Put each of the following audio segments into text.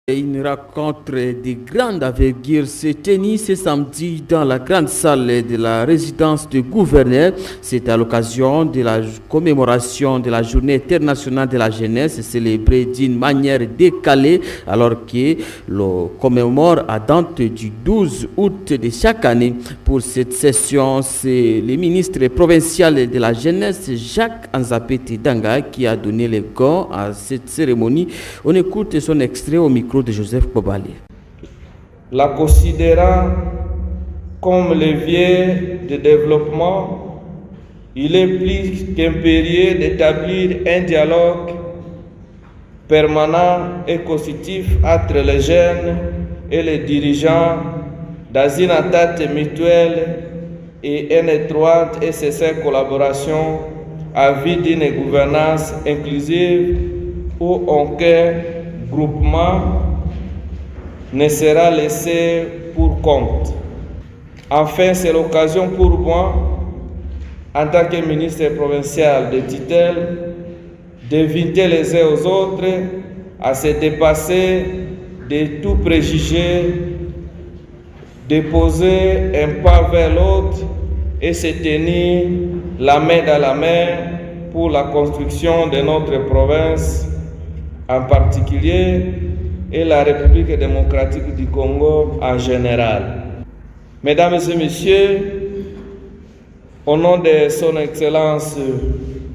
Une rencontre de grande envergure s'est tenue ce samedi dans la grande salle de la résidence du gouverneur. C'est à l'occasion de la commémoration de la journée internationale de la jeunesse, célébrée d'une manière décalée, alors que le commémore à date du 12 août de chaque année. Pour cette session, c'est le ministre provincial de la jeunesse, Jacques Anzapete Danga, qui a donné le go à cette cérémonie. On écoute son extrait au micro de Joseph Bobali. La considérant comme levier de développement, il est plus qu'impérieux d'établir un dialogue permanent et constructif entre les jeunes et les dirigeants dans une entente mutuelle et une étroite et sincère collaboration en vue d'une gouvernance inclusive où aucun groupement ne sera laissé pour compte. Enfin, c'est l'occasion pour moi, en tant que ministre provincial de tutelle, d'inviter les uns aux autres à se dépasser de tout préjugé, de poser un pas vers l'autre et se tenir la main dans la main pour la construction de notre province, en particulier, et la République démocratique du Congo en général. Mesdames et messieurs, au nom de son Excellence,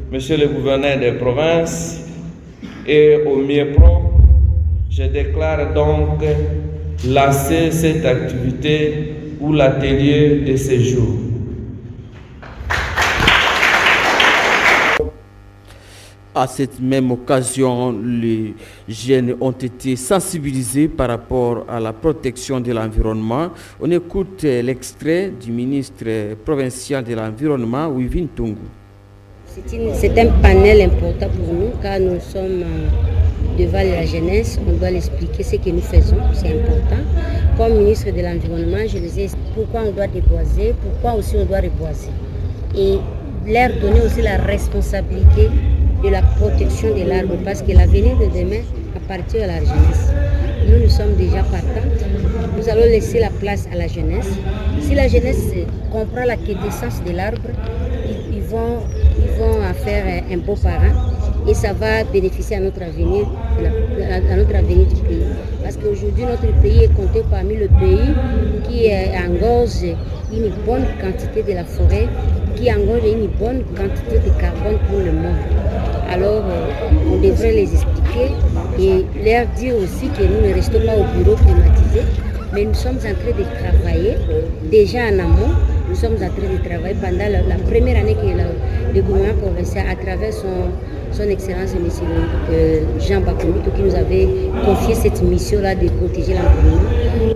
Monsieur le gouverneur des provinces et au MIEPRO, je déclare donc lancer cette activité ou l'atelier de ce jour. À cette même occasion, les jeunes ont été sensibilisés par rapport à la protection de l'environnement. On écoute l'extrait du ministre provincial de l'environnement, Wivin Tungu. C'est un panel important pour nous car nous sommes devant la jeunesse. On doit l'expliquer ce que nous faisons, c'est important. Comme ministre de l'environnement, je les ai expliqué pourquoi on doit déboiser, pourquoi aussi on doit reboiser. Et leur donner aussi la responsabilité de la protection de l'arbre, parce que l'avenir de demain appartient à la jeunesse. Nous sommes déjà partants. Nous allons laisser la place à la jeunesse. Si la jeunesse comprend la quintessence de l'arbre, ils vont en faire un beau parent et ça va bénéficier à notre avenir, à notre avenir du pays. Parce qu'aujourd'hui, notre pays est compté parmi le pays qui engorge une bonne quantité de la forêt, qui engorge une bonne quantité de carbone pour le monde. Alors, on devrait les expliquer et leur dire aussi que nous ne restons pas au bureau climatisé, mais nous sommes en train de travailler, déjà en amont, nous sommes en train de travailler pendant la première année que le gouvernement provincial, à travers son Excellence M. Jean Bakoumito, qui nous avait confié cette mission-là de protéger l'environnement.